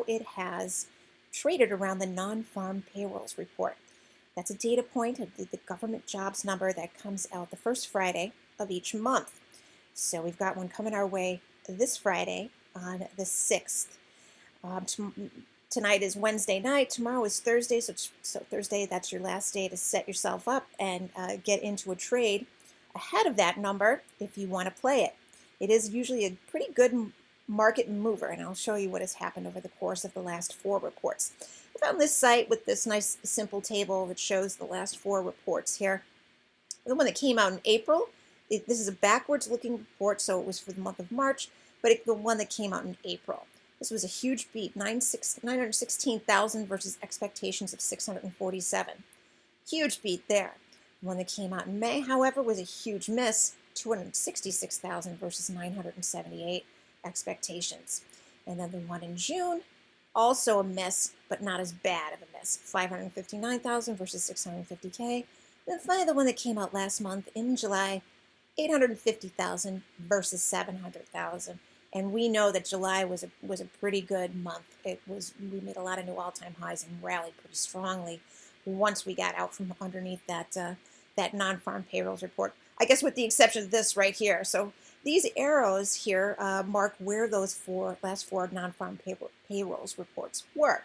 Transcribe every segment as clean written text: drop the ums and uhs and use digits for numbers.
how it has traded around the non-farm payrolls report. That's a data point of the government jobs number that comes out the first Friday of each month. So we've got one coming our way this Friday on the 6th. Tonight is Wednesday night. Tomorrow is Thursday. So Thursday, that's your last day to set yourself up and get into a trade ahead of that number if you want to play it. It is usually a pretty good market mover, and I'll show you what has happened over the course of the last 4 reports. I found this site with this nice simple table that shows the last 4 reports here. The one that came out in April, this is a backwards looking report, so it was for the month of March, but the one that came out in April. This was a huge beat, 916,000 versus expectations of 647. Huge beat there. The one that came out in May, however, was a huge miss, 266,000 versus 978 expectations. And then the one in June, also a miss, but not as bad of a miss, 559,000 versus 650K. Then finally the one that came out last month in July, 850,000 versus 700,000. And we know that July was a pretty good month. We made a lot of new all-time highs and rallied pretty strongly once we got out from underneath that non-farm payrolls report. I guess with the exception of this right here. So these arrows here mark where those last four non-farm payrolls reports were.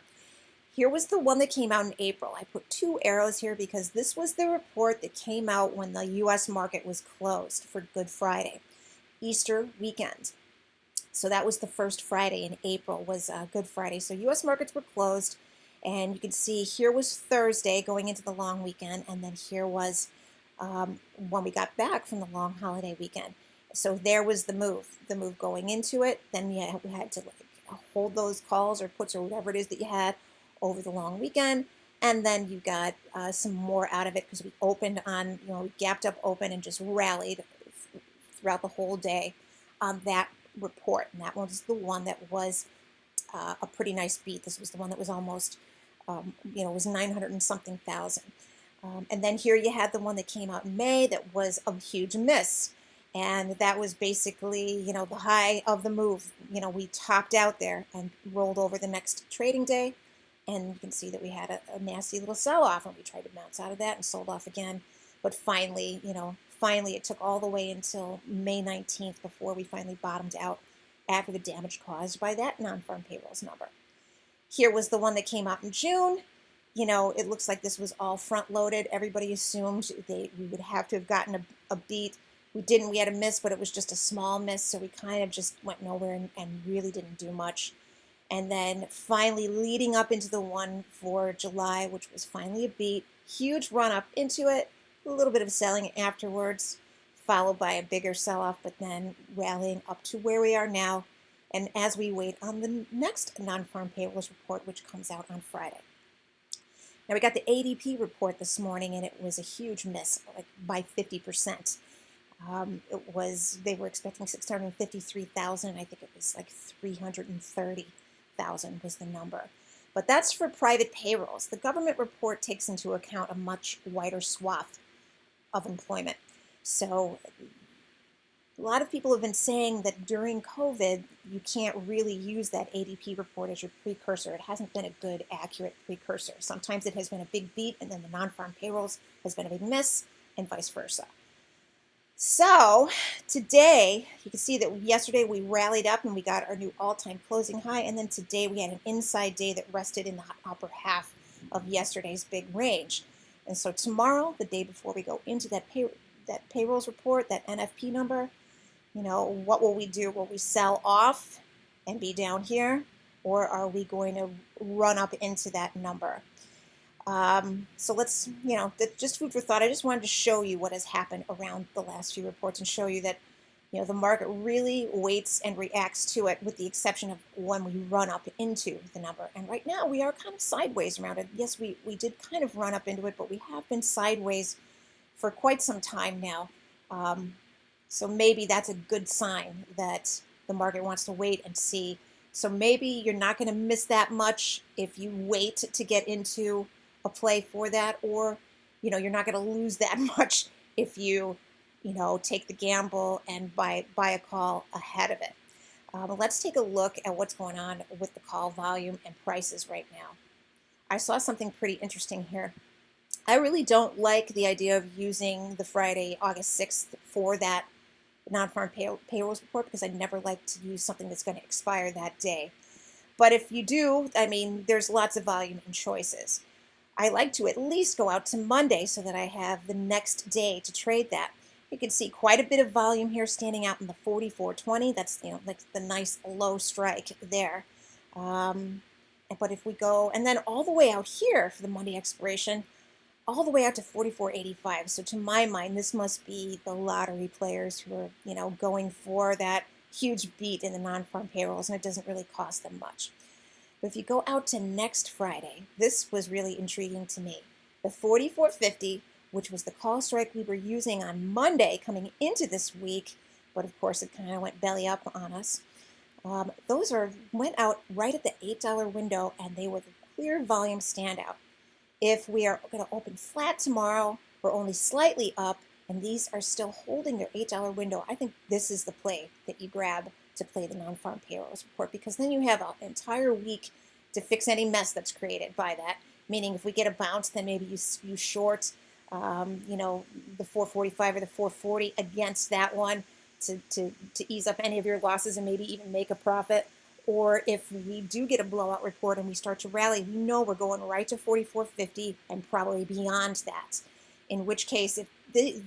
Here was the one that came out in April. I put 2 arrows here because this was the report that came out when the U.S. market was closed for Good Friday, Easter weekend. So that was the first Friday in April was Good Friday. So U.S. markets were closed, and you can see here was Thursday going into the long weekend, and then here was when we got back from the long holiday weekend. So there was the move going into it. Then we had to hold those calls or puts or whatever it is that you had over the long weekend, and then you got some more out of it because we opened on, we gapped up open and just rallied throughout the whole day on that report. And that was the one that was a pretty nice beat. This was the one that was almost, it was 900 and something thousand. And then here you had the one that came out in May that was a huge miss. And that was basically, the high of the move. We topped out there and rolled over the next trading day. And you can see that we had a nasty little sell-off, and we tried to bounce out of that and sold off again. But finally, it took all the way until May 19th before we finally bottomed out after the damage caused by that non-farm payrolls number. Here was the one that came out in June. It looks like this was all front-loaded. Everybody assumed we would have to have gotten a beat. We didn't. We had a miss, but it was just a small miss, so we kind of just went nowhere and really didn't do much. And then finally leading up into the one for July, which was finally a beat, huge run up into it, a little bit of selling afterwards, followed by a bigger sell-off, but then rallying up to where we are now. And as we wait on the next non-farm payrolls report, which comes out on Friday. Now we got the ADP report this morning, and it was a huge miss, like by 50%. They were expecting 653,000. I think it was like 330,000 was the number. But that's for private payrolls. The government report takes into account a much wider swath of employment. So a lot of people have been saying that during COVID, you can't really use that ADP report as your precursor. It hasn't been a good, accurate precursor. Sometimes it has been a big beat, and then the non-farm payrolls has been a big miss, and vice versa. So today, you can see that yesterday we rallied up and we got our new all-time closing high, and then today we had an inside day that rested in the upper half of yesterday's big range. And so tomorrow, the day before we go into that payrolls report, that NFP number, what will we do? Will we sell off and be down here, or are we going to run up into that number? So let's, just food for thought. I just wanted to show you what has happened around the last few reports and show you that, the market really waits and reacts to it, with the exception of when we run up into the number. And right now we are kind of sideways around it. Yes, we did kind of run up into it, but we have been sideways for quite some time now. So maybe that's a good sign that the market wants to wait and see. So maybe you're not going to miss that much if you wait to get into a play for that, or you're not going to lose that much if you take the gamble and buy a call ahead of it. Let's take a look at what's going on with the call volume and prices right now. I saw something pretty interesting here. I really don't like the idea of using the Friday, August 6th for that non-farm payrolls report because I never like to use something that's going to expire that day. But if you do, I mean, there's lots of volume and choices. I like to at least go out to Monday so that I have the next day to trade that. You can see quite a bit of volume here standing out in the 44.20. That's, like the nice low strike there. But if we go, and then all the way out here for the Monday expiration, all the way out to 44.85. So to my mind, this must be the lottery players who are, going for that huge beat in the non-farm payrolls, and it doesn't really cost them much. But if you go out to next Friday, this was really intriguing to me. The 44.50, which was the call strike we were using on Monday coming into this week, but of course it kind of went belly up on us. Those went out right at the $8 window, and they were the clear volume standout. If we are going to open flat tomorrow, we're only slightly up, and these are still holding their $8 window. I think this is the play that you grab to play the non-farm payrolls report, because then you have an entire week to fix any mess that's created by that. Meaning, if we get a bounce, then maybe you short, the 445 or the 440 against that one to ease up any of your losses and maybe even make a profit. Or if we do get a blowout report and we start to rally, we know we're going right to 44.50 and probably beyond that. In which case, if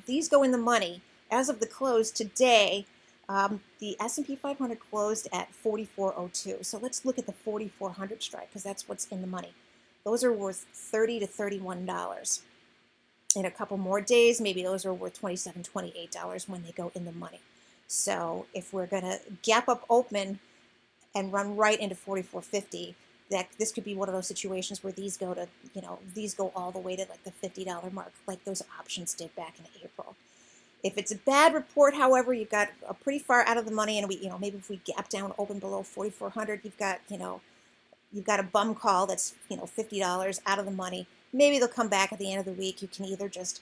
these go in the money, as of the close today, the S&P 500 closed at 44.02. So let's look at the 4,400 strike, because that's what's in the money. Those are worth $30 to $31. In a couple more days, maybe those are worth $27, $28 when they go in the money. So if we're going to gap up open and run right into 44.50, this could be one of those situations where these go to, these go all the way to like the $50 mark, like those options did back in April. If it's a bad report, however, you've got a pretty far out of the money, and maybe if we gap down, open below 4,400, you've got a bum call that's, $50 out of the money. Maybe they'll come back at the end of the week. You can either just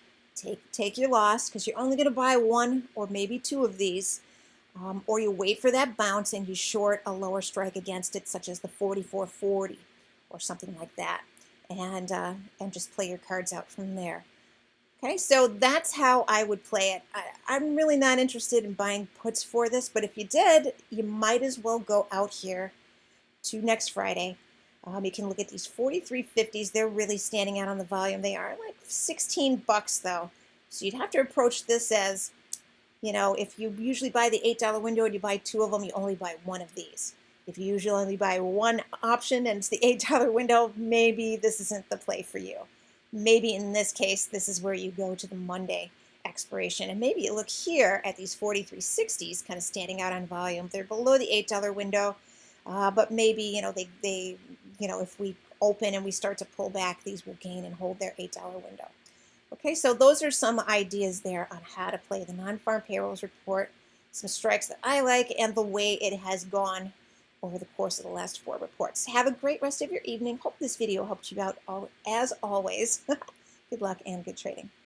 take your loss because you're only going to buy one or maybe two of these, or you wait for that bounce and you short a lower strike against it, such as the 44.40 or something like that, and just play your cards out from there. Okay, so that's how I would play it. I'm really not interested in buying puts for this, but if you did, you might as well go out here to next Friday. You can look at these 43.50s. They're really standing out on the volume. They are like $16 though. So you'd have to approach this as, if you usually buy the $8 window and you buy two of them, you only buy one of these. If you usually only buy one option and it's the $8 window, maybe this isn't the play for you. Maybe in this case, this is where you go to the Monday expiration. And maybe you look here at these 43.60s kind of standing out on volume. They're below the $8 window, but maybe, if we open and we start to pull back, these will gain and hold their $8 window. Okay, so those are some ideas there on how to play the non-farm payrolls report, some strikes that I like, and the way it has gone over the course of the last 4 reports. Have a great rest of your evening. Hope this video helped you out as always. Good luck and good trading.